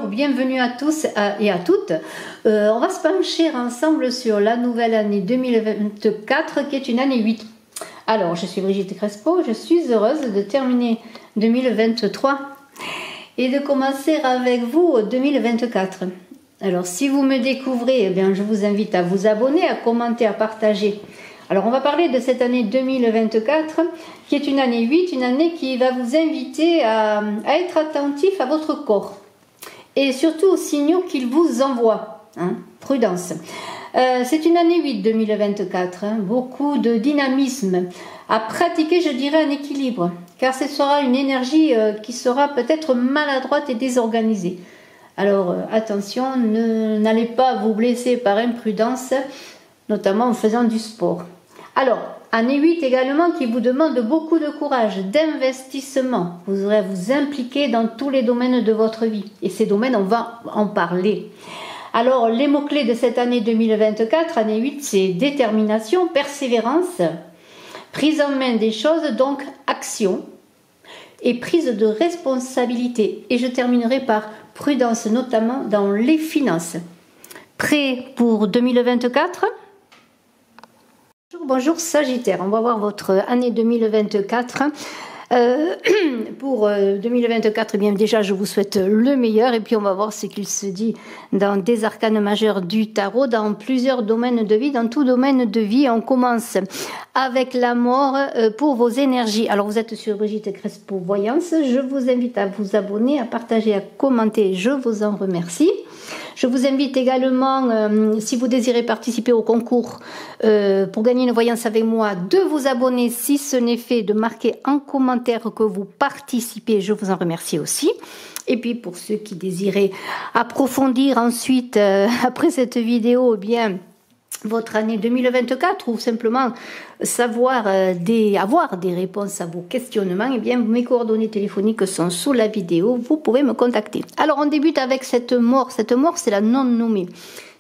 bienvenue à tous et à toutes. On va se pencher ensemble sur la nouvelle année 2024 qui est une année 8. Alors, je suis Brigitte Crespo, je suis heureuse de terminer 2023 et de commencer avec vous 2024. Alors, si vous me découvrez, eh bien, je vous invite à vous abonner, à commenter, à partager. Alors, on va parler de cette année 2024 qui est une année 8, une année qui va vous inviter à être attentif à votre corps et surtout aux signaux qu'il vous envoie. Prudence. C'est une année 8 2024, beaucoup de dynamisme, à pratiquer, je dirais, un équilibre, car ce sera une énergie qui sera peut-être maladroite et désorganisée. Alors attention, n'allez pas vous blesser par imprudence, notamment en faisant du sport. Alors, année 8 également qui vous demande beaucoup de courage, d'investissement. Vous aurez à vous impliquer dans tous les domaines de votre vie. Et ces domaines, on va en parler. Alors, les mots-clés de cette année 2024, année 8, c'est détermination, persévérance, prise en main des choses, donc action et prise de responsabilité. Et je terminerai par prudence, notamment dans les finances. Prêt pour 2024 ? Bonjour Sagittaire, on va voir votre année 2024. Pour 2024, eh bien déjà je vous souhaite le meilleur et puis on va voir ce qu'il se dit dans des arcanes majeurs du tarot, dans plusieurs domaines de vie, dans tout domaine de vie. On commence avec la mort pour vos énergies. Alors vous êtes sur Brigitte Crespo Voyance, je vous invite à vous abonner, à partager, à commenter, je vous en remercie. Je vous invite également, si vous désirez participer au concours pour gagner une voyance avec moi, de vous abonner si ce n'est fait, de marquer en commentaire que vous participez, je vous en remercie aussi. Et puis pour ceux qui désiraient approfondir ensuite, après cette vidéo, eh bien, votre année 2024 ou simplement savoir avoir des réponses à vos questionnements, eh bien mes coordonnées téléphoniques sont sous la vidéo, vous pouvez me contacter. Alors on débute avec cette mort c'est la non nommée.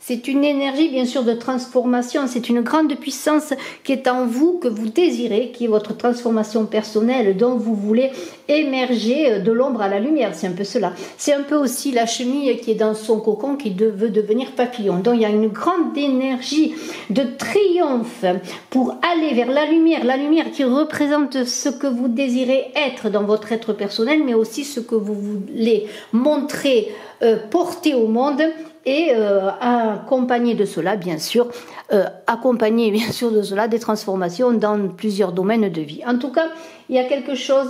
C'est une énergie bien sûr de transformation, c'est une grande puissance qui est en vous, que vous désirez, qui est votre transformation personnelle dont vous voulez émerger de l'ombre à la lumière, c'est un peu cela. C'est un peu aussi la chenille qui est dans son cocon qui veut devenir papillon. Donc il y a une grande énergie de triomphe pour aller vers la lumière qui représente ce que vous désirez être dans votre être personnel, mais aussi ce que vous voulez montrer, porter au monde. Et accompagner de cela, bien sûr, de cela des transformations dans plusieurs domaines de vie. En tout cas, il y a quelque chose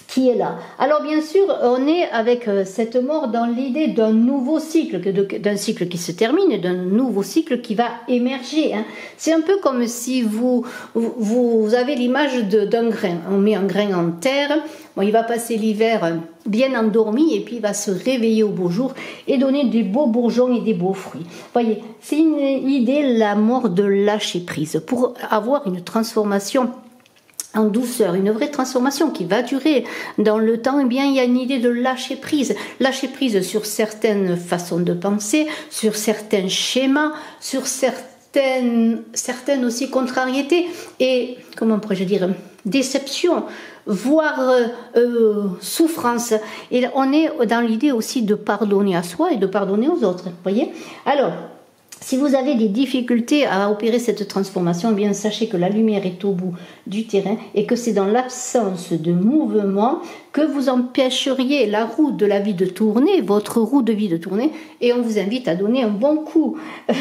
qui est là. Alors bien sûr, on est avec cette mort dans l'idée d'un nouveau cycle, d'un cycle qui se termine et d'un nouveau cycle qui va émerger. C'est un peu comme si vous avez l'image d'un grain. On met un grain en terre, bon, il va passer l'hiver bien endormi et puis il va se réveiller au beau jour et donner des beaux bourgeons et des beaux fruits. Voyez, c'est une idée, la mort, de lâcher prise pour avoir une transformation en douceur, une vraie transformation qui va durer dans le temps. Eh bien, il y a une idée de lâcher prise sur certaines façons de penser, sur certains schémas, sur certaines aussi contrariétés et, comment pourrais-je dire, déception, voire souffrance. Et on est dans l'idée aussi de pardonner à soi et de pardonner aux autres. Voyez ? Alors, si vous avez des difficultés à opérer cette transformation, eh bien sachez que la lumière est au bout du terrain et que c'est dans l'absence de mouvement que vous empêcheriez la roue de la vie de tourner, votre roue de vie de tourner, et on vous invite à donner un bon coup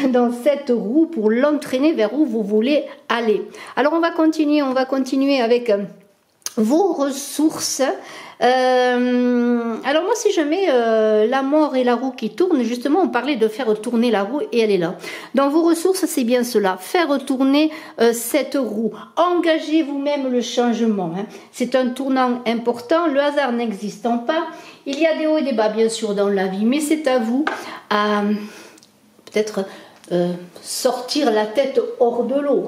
dans cette roue pour l'entraîner vers où vous voulez aller. Alors on va continuer avec vos ressources. Alors moi, si je mets la mort et la roue qui tournent, justement on parlait de faire tourner la roue et elle est là. Dans vos ressources, c'est bien cela, faire tourner cette roue, engagez vous-même le changement, c'est un tournant important, le hasard n'existant pas, il y a des hauts et des bas bien sûr dans la vie, mais c'est à vous à peut-être sortir la tête hors de l'eau.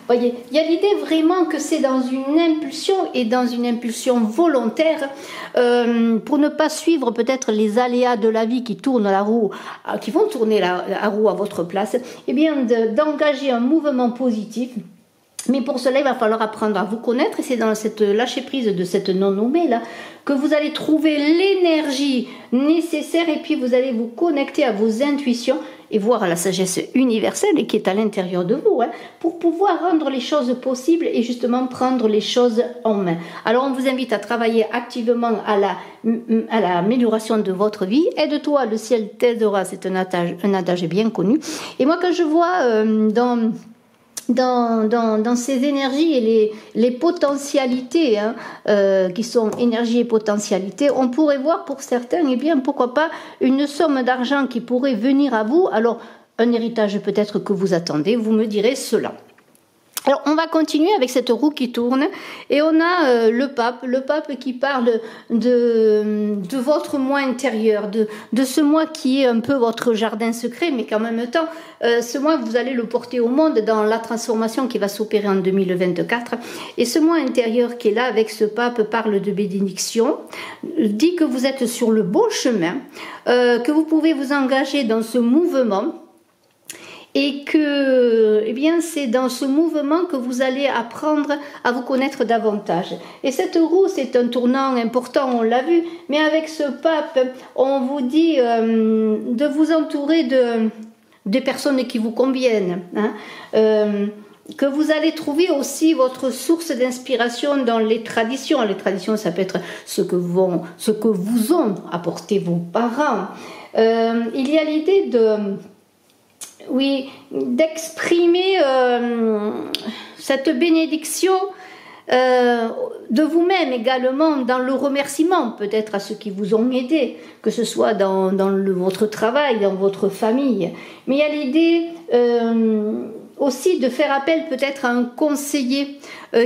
Voyez, il y a l'idée vraiment que c'est dans une impulsion et dans une impulsion volontaire pour ne pas suivre peut-être les aléas de la vie qui tournent la roue, qui vont tourner la roue à votre place, et bien d'engager un mouvement positif Mais pour cela, il va falloir apprendre à vous connaître, et c'est dans cette lâcher prise de cette non-nommée là que vous allez trouver l'énergie nécessaire, et puis vous allez vous connecter à vos intuitions et voir la sagesse universelle qui est à l'intérieur de vous, pour pouvoir rendre les choses possibles et justement prendre les choses en main. Alors on vous invite à travailler activement à l'amélioration de votre vie. Aide-toi, le ciel t'aidera, c'est un adage bien connu. Et moi, quand je vois dans ces énergies et les potentialités qui sont énergie et potentialité, on pourrait voir pour certains, eh bien pourquoi pas une somme d'argent qui pourrait venir à vous. Alors un héritage peut-être que vous attendez, vous me direz cela. Alors on va continuer avec cette roue qui tourne, et on a le pape qui parle de votre moi intérieur, de ce moi qui est un peu votre jardin secret, mais qu'en même temps, ce moi vous allez le porter au monde dans la transformation qui va s'opérer en 2024. Et ce moi intérieur qui est là avec ce pape parle de bénédiction, dit que vous êtes sur le bon chemin, que vous pouvez vous engager dans ce mouvement, et que c'est dans ce mouvement que vous allez apprendre à vous connaître davantage. Et cette roue, c'est un tournant important, on l'a vu, mais avec ce pape, on vous dit de vous entourer de personnes qui vous conviennent, que vous allez trouver aussi votre source d'inspiration dans les traditions. Les traditions, ça peut être ce que vous ont apporté vos parents. Il y a l'idée d'exprimer cette bénédiction de vous-même également, dans le remerciement peut-être à ceux qui vous ont aidé, que ce soit dans votre travail, dans votre famille. Mais il y a l'idée aussi de faire appel peut-être à un conseiller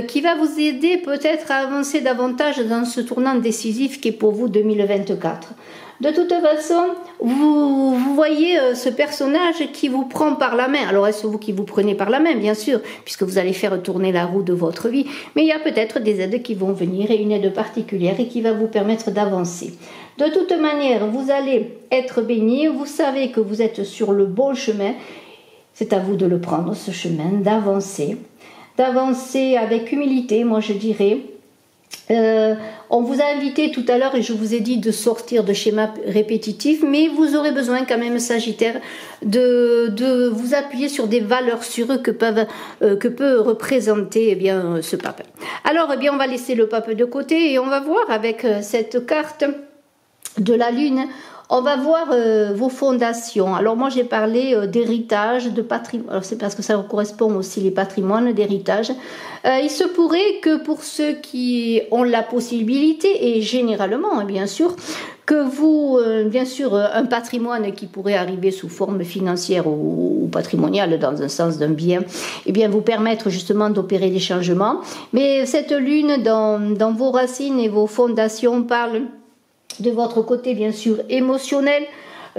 qui va vous aider peut-être à avancer davantage dans ce tournant décisif qui est pour vous 2024. De toute façon, vous voyez ce personnage qui vous prend par la main. Alors, est-ce vous qui vous prenez par la main, bien sûr, puisque vous allez faire tourner la roue de votre vie. Mais il y a peut-être des aides qui vont venir, et une aide particulière et qui va vous permettre d'avancer. De toute manière, vous allez être béni. Vous savez que vous êtes sur le bon chemin. C'est à vous de le prendre, ce chemin, d'avancer avec humilité, moi je dirais. On vous a invité tout à l'heure, et je vous ai dit de sortir de schémas répétitifs, mais vous aurez besoin quand même, Sagittaire, de vous appuyer sur des valeurs sûres que peut représenter ce pape. Alors on va laisser le pape de côté, et on va voir avec cette carte de la lune. On va voir vos fondations. Alors moi j'ai parlé d'héritage, de patrimoine. Alors c'est parce que ça correspond aussi les patrimoines d'héritage. Il se pourrait que pour ceux qui ont la possibilité, et généralement bien sûr, que vous, un patrimoine qui pourrait arriver sous forme financière ou patrimoniale dans un sens d'un bien, vous permettre justement d'opérer des changements. Mais cette lune dans vos racines et vos fondations parle de votre côté bien sûr émotionnel,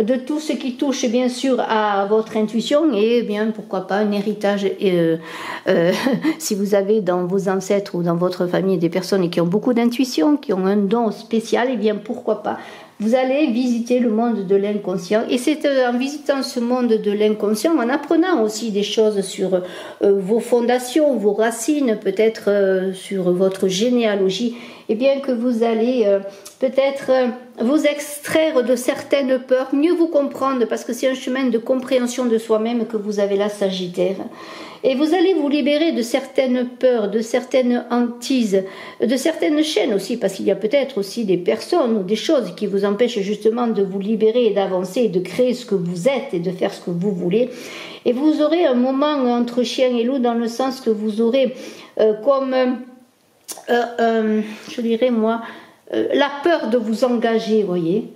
de tout ce qui touche bien sûr à votre intuition, et pourquoi pas un héritage si vous avez dans vos ancêtres ou dans votre famille des personnes qui ont beaucoup d'intuition, qui ont un don spécial, pourquoi pas. Vous allez visiter le monde de l'inconscient, et c'est en visitant ce monde de l'inconscient, en apprenant aussi des choses sur vos fondations, vos racines, peut-être sur votre généalogie, que vous allez peut-être vous extraire de certaines peurs, mieux vous comprendre, parce que c'est un chemin de compréhension de soi-même que vous avez là, Sagittaire. Et vous allez vous libérer de certaines peurs, de certaines hantises, de certaines chaînes aussi, parce qu'il y a peut-être aussi des personnes ou des choses qui vous empêchent justement de vous libérer et d'avancer et de créer ce que vous êtes et de faire ce que vous voulez. Et vous aurez un moment entre chien et loup, dans le sens que vous aurez je dirais moi, la peur de vous engager, vous voyez.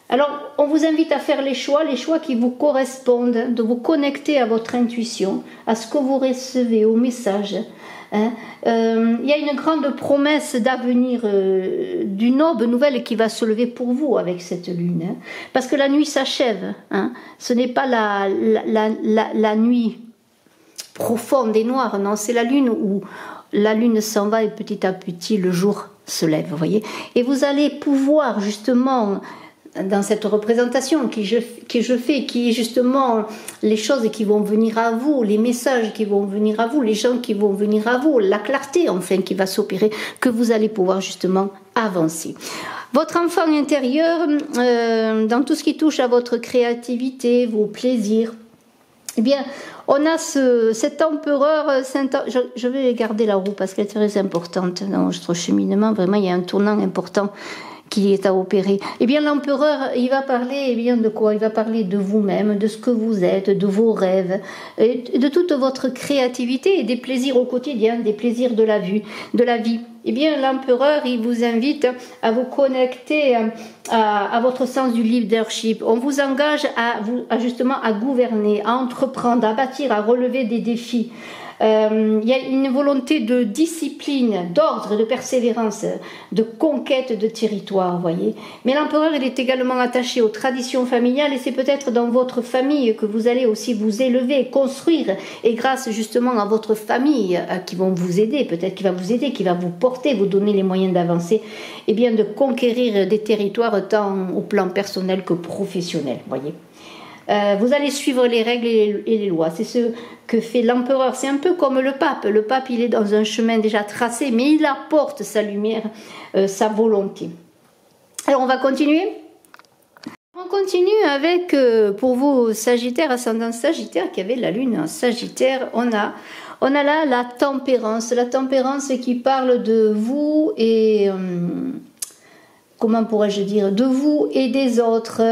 Alors, on vous invite à faire les choix qui vous correspondent, de vous connecter à votre intuition, à ce que vous recevez, au message. Il y a une grande promesse d'avenir, d'une aube nouvelle qui va se lever pour vous avec cette lune. Parce que la nuit s'achève. Ce n'est pas la nuit profonde et noire, non, c'est la lune où la lune s'en va et petit à petit le jour se lève, vous voyez. Et vous allez pouvoir justement dans cette représentation que je fais, qui est justement les choses qui vont venir à vous, les messages qui vont venir à vous, les gens qui vont venir à vous, la clarté enfin qui va s'opérer, que vous allez pouvoir justement avancer. Votre enfant intérieur, dans tout ce qui touche à votre créativité, vos plaisirs, eh bien, on a cet empereur, je vais garder la roue parce qu'elle est très importante dans notre cheminement, vraiment il y a un tournant important qui est à opérer. Eh bien, l'empereur, il va parler, eh bien, de quoi? Il va parler de vous-même, de ce que vous êtes, de vos rêves, et de toute votre créativité et des plaisirs au quotidien, des plaisirs de la vie. Eh bien, l'empereur, il vous invite à vous connecter à votre sens du leadership. On vous engage justement à gouverner, à entreprendre, à bâtir, à relever des défis. Il y a une volonté de discipline, d'ordre, de persévérance, de conquête de territoire, voyez. Mais l'empereur, il est également attaché aux traditions familiales et c'est peut-être dans votre famille que vous allez aussi vous élever, construire. Et grâce justement à votre famille qui vont vous aider, peut-être qui va vous aider, qui va vous porter, vous donner les moyens d'avancer, et bien de conquérir des territoires tant au plan personnel que professionnel, voyez. Vous allez suivre les règles et les lois. C'est ce que fait l'empereur. C'est un peu comme le pape. Le pape, il est dans un chemin déjà tracé, mais il apporte sa lumière, sa volonté. Alors, on va continuer. On continue avec, pour vous, Sagittaire, ascendant Sagittaire, qui avait la lune en Sagittaire, on a là la tempérance. La tempérance qui parle de vous et... comment pourrais-je dire, de vous et des autres,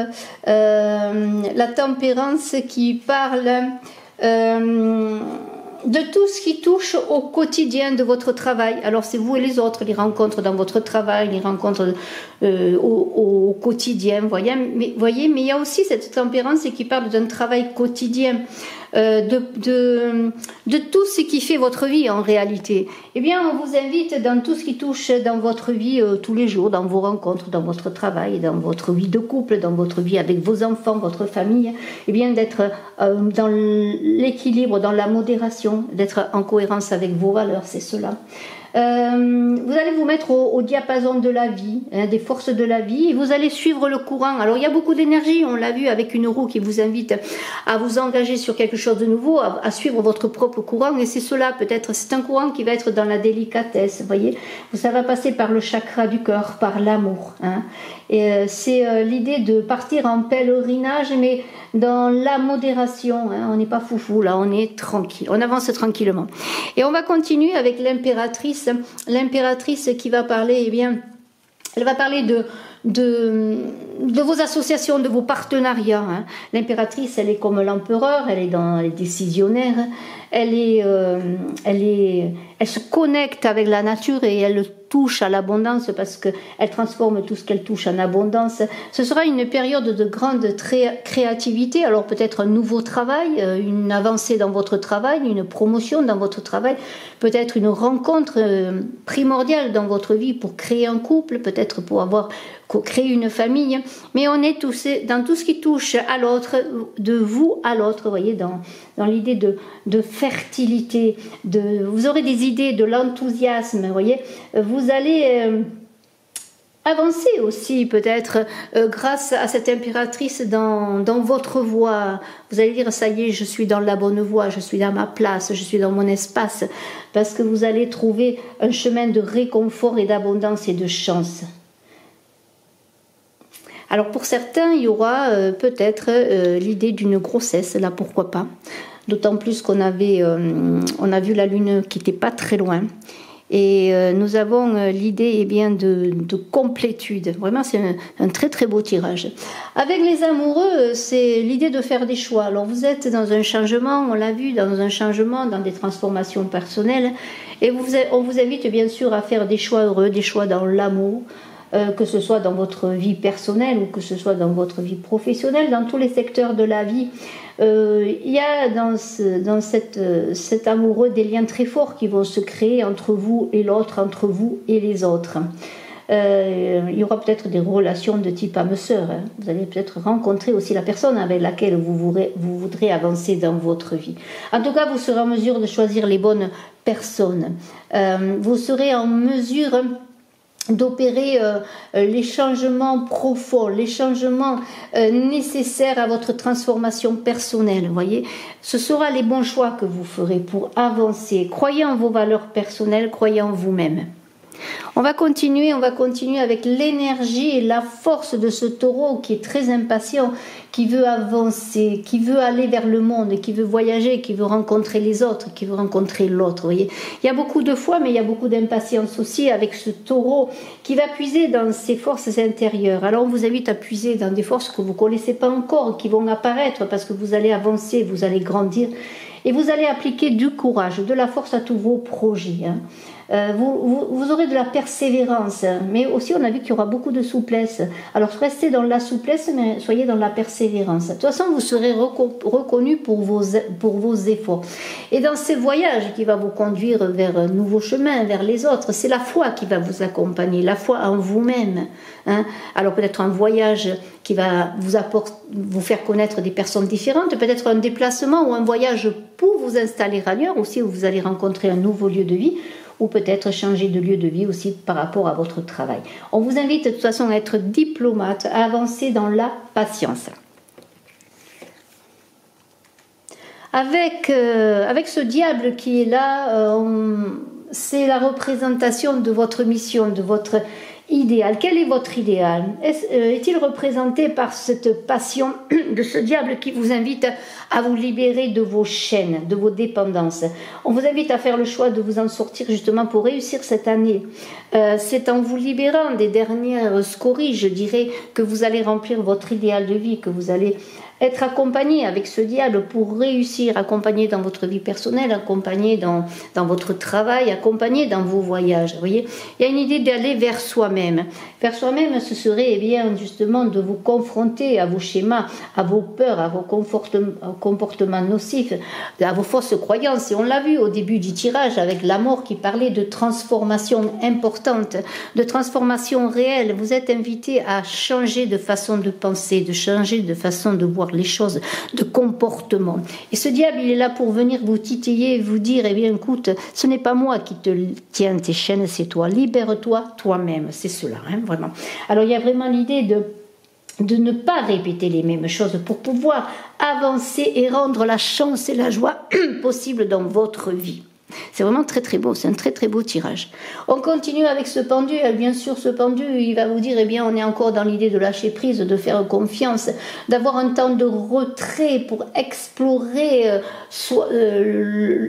la tempérance qui parle de tout ce qui touche au quotidien de votre travail. Alors c'est vous et les autres, les rencontres dans votre travail, les rencontres au quotidien, voyez, mais il y a aussi cette tempérance qui parle d'un travail quotidien. De tout ce qui fait votre vie en réalité. Eh bien, on vous invite dans tout ce qui touche dans votre vie tous les jours, dans vos rencontres, dans votre travail, dans votre vie de couple, dans votre vie avec vos enfants, votre famille, eh bien d'être dans l'équilibre, dans la modération, d'être en cohérence avec vos valeurs, c'est cela. Vous allez vous mettre au diapason de la vie, des forces de la vie, et vous allez suivre le courant. Alors il y a beaucoup d'énergie, on l'a vu avec une roue qui vous invite à vous engager sur quelque chose de nouveau, à suivre votre propre courant, et c'est cela peut-être, c'est un courant qui va être dans la délicatesse, vous voyez, ça va passer par le chakra du cœur, par l'amour, hein. Et c'est l'idée de partir en pèlerinage, mais dans la modération, hein. On n'est pas foufou, là, on est tranquille, on avance tranquillement. Et on va continuer avec l'impératrice qui va parler, eh bien, elle va parler de vos associations, de vos partenariats, hein. L'impératrice, elle est comme l'empereur, elle est dans les décisionnaires, elle se connecte avec la nature et elle touche à l'abondance parce qu'elle transforme tout ce qu'elle touche en abondance. Ce sera une période de grande créativité, alors peut-être un nouveau travail, une avancée dans votre travail, une promotion dans votre travail, peut-être une rencontre primordiale dans votre vie pour créer un couple, peut-être pour créer une famille, mais on est tous dans tout ce qui touche à l'autre, de vous à l'autre, vous voyez, dans l'idée de fertilité, vous aurez des idées, de l'enthousiasme, vous voyez, vous allez avancer aussi peut-être grâce à cette impératrice dans votre voie. Vous allez dire, ça y est, je suis dans la bonne voie, je suis dans ma place, je suis dans mon espace, parce que vous allez trouver un chemin de réconfort et d'abondance et de chance. Alors pour certains, il y aura peut-être l'idée d'une grossesse, là pourquoi pas. D'autant plus qu'on a vu la lune qui n'était pas très loin. Et nous avons l'idée eh bien de complétude. Vraiment, c'est un très très beau tirage. Avec les amoureux, c'est l'idée de faire des choix. Alors vous êtes dans un changement, on l'a vu, dans un changement, dans des transformations personnelles. Et on vous invite bien sûr à faire des choix heureux, des choix dans l'amour. Que ce soit dans votre vie personnelle ou que ce soit dans votre vie professionnelle, dans tous les secteurs de la vie, il y a dans cet amoureux des liens très forts qui vont se créer entre vous et l'autre, entre vous et les autres. Il y aura peut-être des relations de type âme-sœur. Hein. Vous allez peut-être rencontrer aussi la personne avec laquelle vous voudrez avancer dans votre vie. En tout cas, vous serez en mesure de choisir les bonnes personnes. Vous serez en mesure d'opérer les changements profonds, les changements nécessaires à votre transformation personnelle. Vous voyez, ce sera les bons choix que vous ferez pour avancer. Croyez en vos valeurs personnelles, croyez en vous-même. On va continuer avec l'énergie et la force de ce taureau qui est très impatient, qui veut avancer, qui veut aller vers le monde, qui veut voyager, qui veut rencontrer les autres, qui veut rencontrer l'autre. Vous voyez, il y a beaucoup de foi, mais il y a beaucoup d'impatience aussi avec ce taureau qui va puiser dans ses forces intérieures. Alors on vous invite à puiser dans des forces que vous ne connaissez pas encore, qui vont apparaître parce que vous allez avancer, vous allez grandir et vous allez appliquer du courage, de la force à tous vos projets. Vous aurez de la persévérance, mais aussi on a vu qu'il y aura beaucoup de souplesse. Alors restez dans la souplesse, mais soyez dans la persévérance. De toute façon, vous serez reconnu pour vos efforts. Et dans ce voyage qui va vous conduire vers un nouveau chemin, vers les autres, c'est la foi qui va vous accompagner, la foi en vous-même. Alors peut-être un voyage qui va vous faire connaître des personnes différentes, peut-être un déplacement ou un voyage pour vous installer ailleurs aussi, où vous allez rencontrer un nouveau lieu de vie, ou peut-être changer de lieu de vie aussi par rapport à votre travail. On vous invite de toute façon à être diplomate, à avancer dans la patience. Avec ce diable qui est là, c'est la représentation de votre mission, de votre idéal. Quel est votre idéal? Est-il représenté par cette passion de ce diable qui vous invite à vous libérer de vos chaînes, de vos dépendances? On vous invite à faire le choix de vous en sortir justement pour réussir cette année. C'est en vous libérant des dernières scories, je dirais, que vous allez remplir votre idéal de vie, que vous allez être accompagné avec ce diable pour réussir, accompagné dans votre vie personnelle, accompagné dans votre travail, accompagné dans vos voyages. Vous voyez, il y a une idée d'aller vers soi-même. Vers soi-même, ce serait bien justement de vous confronter à vos schémas, à vos peurs, à vos comportements nocifs, à vos fausses croyances. Et on l'a vu au début du tirage avec la mort qui parlait de transformation importante, de transformation réelle. Vous êtes invité à changer de façon de penser, de changer de façon de voir les choses, de comportement. Et ce diable, il est là pour venir vous titiller et vous dire, eh bien écoute, ce n'est pas moi qui te tiens tes chaînes, c'est toi. Libère-toi toi-même. C'est cela, vraiment. Alors il y a vraiment l'idée de ne pas répéter les mêmes choses pour pouvoir avancer et rendre la chance et la joie possible dans votre vie. C'est vraiment très très beau, c'est un très très beau tirage. On continue avec ce pendu. Bien sûr, ce pendu, il va vous dire, eh bien, on est encore dans l'idée de lâcher prise, de faire confiance, d'avoir un temps de retrait pour explorer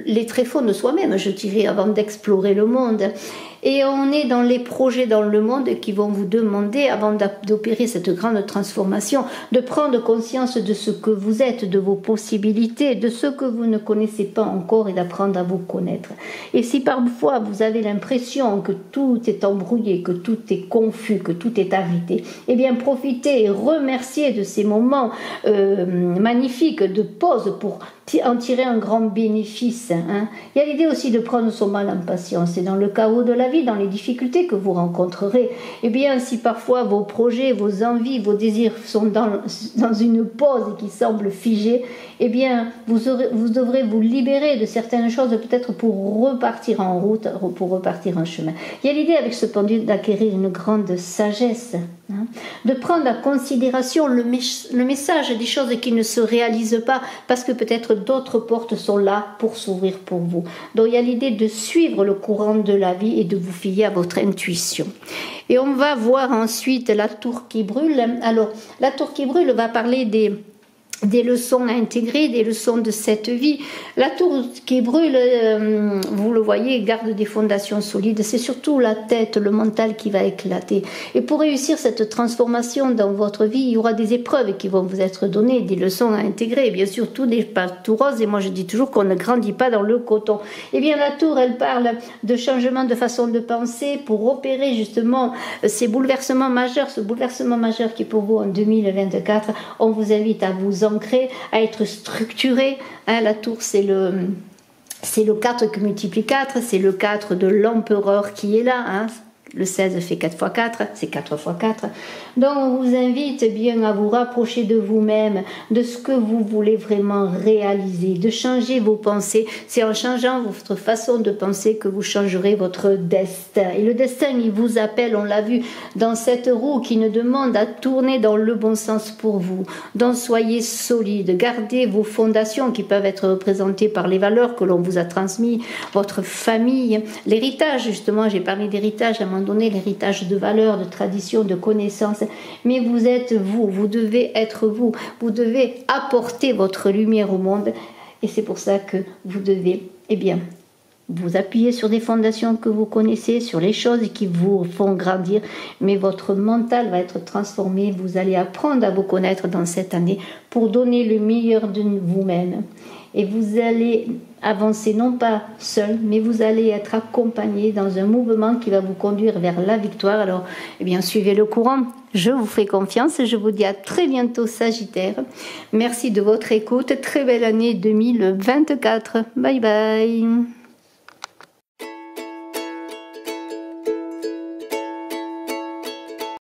les tréfonds de soi-même, je dirais, avant d'explorer le monde. Et on est dans les projets dans le monde qui vont vous demander, avant d'opérer cette grande transformation, de prendre conscience de ce que vous êtes, de vos possibilités, de ce que vous ne connaissez pas encore et d'apprendre à vous connaître. Et si parfois vous avez l'impression que tout est embrouillé, que tout est confus, que tout est arrêté, eh bien profitez et remerciez de ces moments magnifiques de pause pour en tirer un grand bénéfice. Il y a l'idée aussi de prendre son mal en patience. Et dans le chaos de la vie, dans les difficultés que vous rencontrerez, eh bien, si parfois vos projets, vos envies, vos désirs sont dans une pause qui semble figée, eh bien, vous devrez vous libérer de certaines choses, peut-être pour repartir en route, pour repartir en chemin. Il y a l'idée avec ce pendu d'acquérir une grande sagesse, de prendre en considération le message des choses qui ne se réalisent pas, parce que peut-être d'autres portes sont là pour s'ouvrir pour vous. Donc il y a l'idée de suivre le courant de la vie et de vous fier à votre intuition. Et on va voir ensuite la tour qui brûle. Alors, la tour qui brûle va parler des leçons à intégrer, des leçons de cette vie. La tour qui brûle, vous le voyez, garde des fondations solides. C'est surtout la tête, le mental qui va éclater. Et pour réussir cette transformation dans votre vie, il y aura des épreuves qui vont vous être données, des leçons à intégrer. Et bien sûr, tout n'est pas tout rose. Et moi, je dis toujours qu'on ne grandit pas dans le coton. Eh bien, la tour, elle parle de changement de façon de penser pour opérer justement ces bouleversements majeurs. Ce bouleversement majeur qui est pour vous en 2024, on vous invite à vous ancrer, à être structuré. La tour, c'est le 4 qui multiplie 4, c'est le 4 de l'empereur qui est là. Le 16 fait 4 fois 4, c'est 4 fois 4. Donc on vous invite bien à vous rapprocher de vous-même, de ce que vous voulez vraiment réaliser, de changer vos pensées. C'est en changeant votre façon de penser que vous changerez votre destin. Et le destin, il vous appelle, on l'a vu, dans cette roue qui nous demande à tourner dans le bon sens pour vous. Donc soyez solide, gardez vos fondations qui peuvent être représentées par les valeurs que l'on vous a transmises, votre famille, l'héritage, justement, j'ai parlé d'héritage à un moment donné, l'héritage de valeurs, de traditions, de connaissances, mais vous êtes vous, vous devez être vous, vous devez apporter votre lumière au monde, et c'est pour ça que vous devez, eh bien, vous appuyer sur des fondations que vous connaissez, sur les choses qui vous font grandir, mais votre mental va être transformé, vous allez apprendre à vous connaître dans cette année pour donner le meilleur de vous-même. Et vous allez avancer non pas seul, mais vous allez être accompagné dans un mouvement qui va vous conduire vers la victoire. Alors, eh bien, suivez le courant. Je vous fais confiance et je vous dis à très bientôt, Sagittaire. Merci de votre écoute. Très belle année 2024. Bye bye.